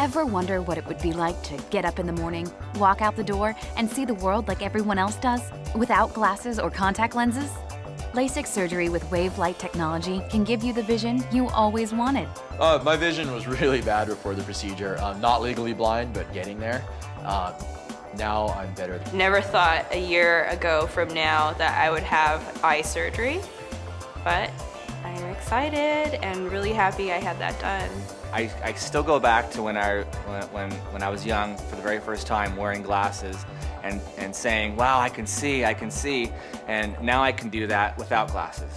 Ever wonder what it would be like to get up in the morning, walk out the door, and see the world like everyone else does, without glasses or contact lenses? LASIK surgery with Wavelight technology can give you the vision you always wanted. My vision was really bad before the procedure. I'm not legally blind, but getting there. Now I'm better. Never thought a year ago from now that I would have eye surgery, but I'm excited and really happy I had that done. I still go back to when I was young for the very first time, wearing glasses and saying, wow, I can see, and now I can do that without glasses.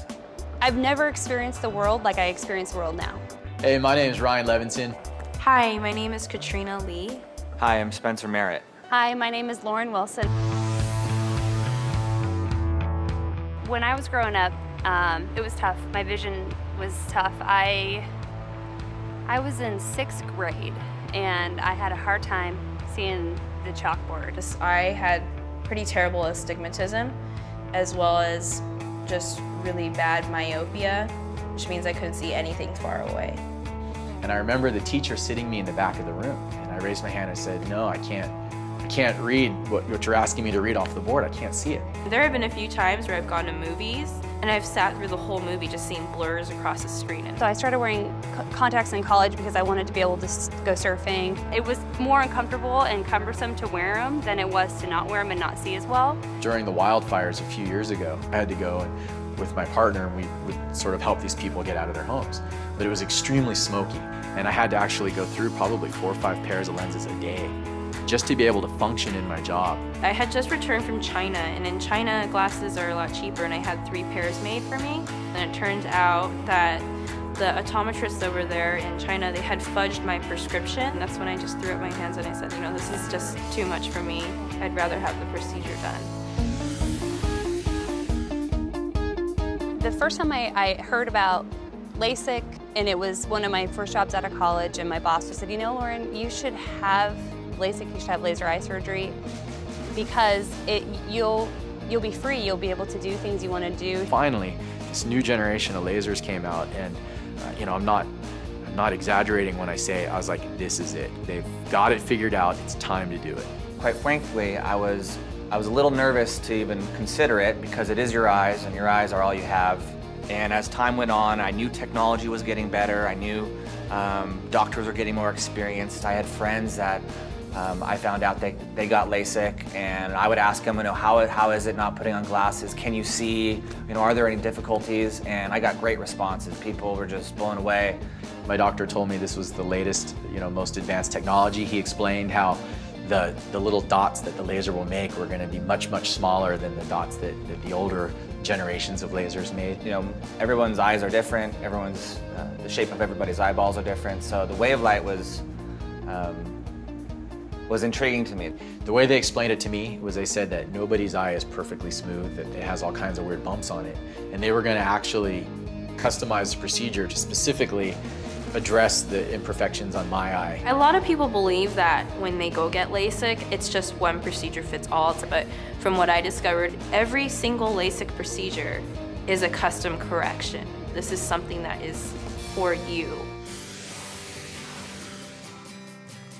I've never experienced the world like I experience the world now. Hey, my name is Ryan Levinson. Hi, my name is Katrina Lee. Hi, I'm Spencer Merritt. Hi, my name is Lauren Wilson. When I was growing up, it was tough. My vision was tough. I was in 6th grade and I had a hard time seeing the chalkboard. I had pretty terrible astigmatism as well as just really bad myopia, which means I couldn't see anything far away. And I remember the teacher sitting me in the back of the room, and I raised my hand and said, no, I can't read what you're asking me to read off the board. I can't see it. There have been a few times where I've gone to movies and I've sat through the whole movie just seeing blurs across the screen. So I started wearing contacts in college because I wanted to be able to go surfing. It was more uncomfortable and cumbersome to wear them than it was to not wear them and not see as well. During the wildfires a few years ago, I had to go and with my partner, and we would sort of help these people get out of their homes. But it was extremely smoky, and I had to actually go through probably 4 or 5 pairs of lenses a day just to be able to function in my job. I had just returned from China, and in China, glasses are a lot cheaper, and I had 3 pairs made for me. And it turned out that the optometrists over there in China, they had fudged my prescription. And that's when I just threw up my hands and I said, you know, this is just too much for me. I'd rather have the procedure done. The first time I heard about LASIK, and it was one of my first jobs out of college, and my boss said, you know, Lauren, you should have LASIK, you should have laser eye surgery, because you'll be free, you'll be able to do things you want to do. Finally, this new generation of lasers came out, and you know, I'm not exaggerating when I say I was like, this is it. They've got it figured out. It's time to do it. Quite frankly, I was a little nervous to even consider it because it is your eyes, and your eyes are all you have. And as time went on, I knew technology was getting better. I knew doctors were getting more experienced. I had friends that I found out they got LASIK, and I would ask them, you know, how is it not putting on glasses? Can you see? You know, are there any difficulties? And I got great responses. People were just blown away. My doctor told me this was the latest, you know, most advanced technology. He explained how the little dots that the laser will make were going to be much, much smaller than the dots that the older generations of lasers made. You know, everyone's eyes are different. Everyone's the shape of everybody's eyeballs are different. So the Wavelight was intriguing to me. The way they explained it to me was they said that nobody's eye is perfectly smooth, that it has all kinds of weird bumps on it, and they were going to actually customize the procedure to specifically address the imperfections on my eye. A lot of people believe that when they go get LASIK, it's just one procedure fits all, but from what I discovered, every single LASIK procedure is a custom correction. This is something that is for you.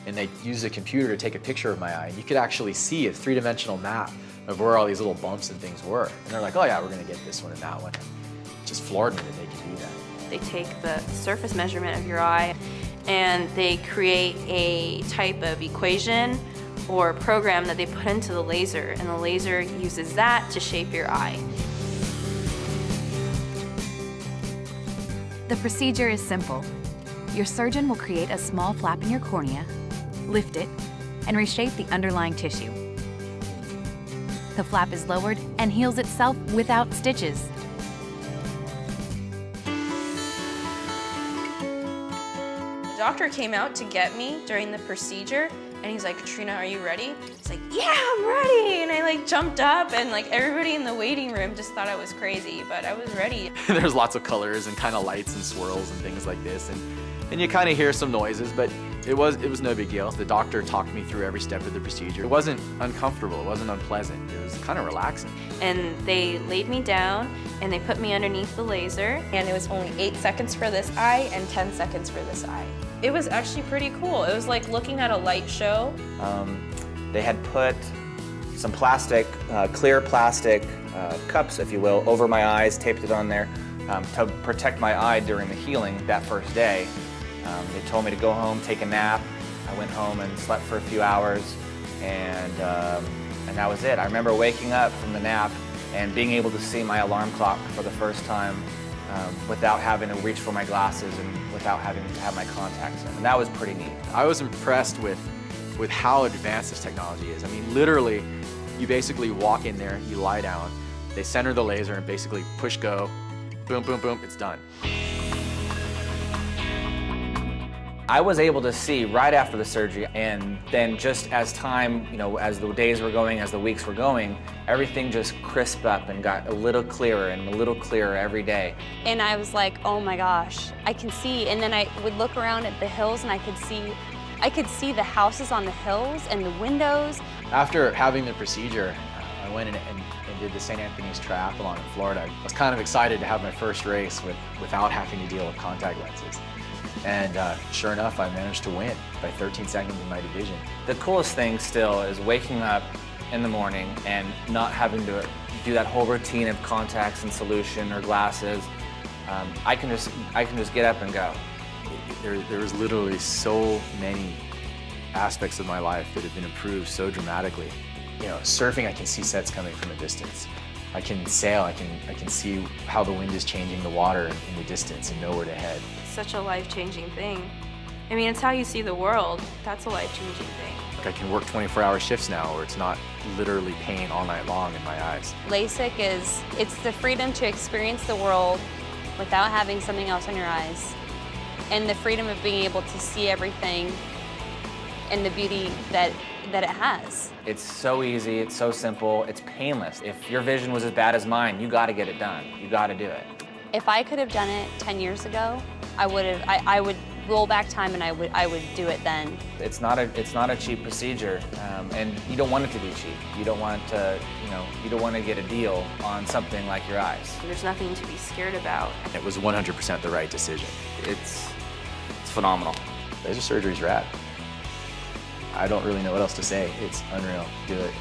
And they used a computer to take a picture of my eye, and you could actually see a 3-dimensional map of where all these little bumps and things were. And they're like, oh yeah, we're gonna get this one and that one. It just floored me that they could do that. They take the surface measurement of your eye and they create a type of equation or program that they put into the laser, and the laser uses that to shape your eye. The procedure is simple. Your surgeon will create a small flap in your cornea, lift it, and reshape the underlying tissue. The flap is lowered and heals itself without stitches. The doctor came out to get me during the procedure, and he's like, Katrina, are you ready? It's like, yeah, I'm ready. And I like jumped up, and like everybody in the waiting room just thought I was crazy, but I was ready. There's lots of colors and kind of lights and swirls and things like this, and you kind of hear some noises, but it was no big deal. The doctor talked me through every step of the procedure. It wasn't uncomfortable, it wasn't unpleasant. It was kind of relaxing. And they laid me down and they put me underneath the laser, and it was only 8 seconds for this eye and 10 seconds for this eye. It was actually pretty cool. It was like looking at a light show. They had put some plastic, clear plastic cups, if you will, over my eyes, taped it on there to protect my eye during the healing that first day. They told me to go home, take a nap. I went home and slept for a few hours, and that was it. I remember waking up from the nap and being able to see my alarm clock for the first time without having to reach for my glasses and without having to have my contacts in. And that was pretty neat. I was impressed with how advanced this technology is. I mean, literally, you basically walk in there, you lie down, they center the laser and basically push go, boom, boom, boom, it's done. I was able to see right after the surgery, and then just as time, as the days were going, as the weeks were going, everything just crisped up and got a little clearer and a little clearer every day. And I was like, oh my gosh, I can see. And then I would look around at the hills and I could see the houses on the hills and the windows. After having the procedure, I went in and did the St. Anthony's Triathlon in Florida. I was kind of excited to have my first race without having to deal with contact lenses. And sure enough, I managed to win by 13 seconds in my division. The coolest thing still is waking up in the morning and not having to do that whole routine of contacts and solution or glasses. I can just get up and go. There was literally so many aspects of my life that have been improved so dramatically. Surfing, I can see sets coming from a distance. I can sail, I can see how the wind is changing the water in the distance and know where to head. It's such a life-changing thing. I mean, it's how you see the world. That's a life-changing thing. I can work 24-hour shifts now where it's not literally pain all night long in my eyes. LASIK it's the freedom to experience the world without having something else on your eyes, and the freedom of being able to see everything and the beauty that it has. It's so easy, it's so simple, it's painless. If your vision was as bad as mine, you gotta get it done. You gotta do it. If I could have done it 10 years ago, I would roll back time and I would do it then. It's not a cheap procedure, and you don't want it to be cheap. You don't want to, you don't want to get a deal on something like your eyes. There's nothing to be scared about. It was 100% the right decision. It's phenomenal. Laser surgery's rad. I don't really know what else to say. It's unreal. Do it.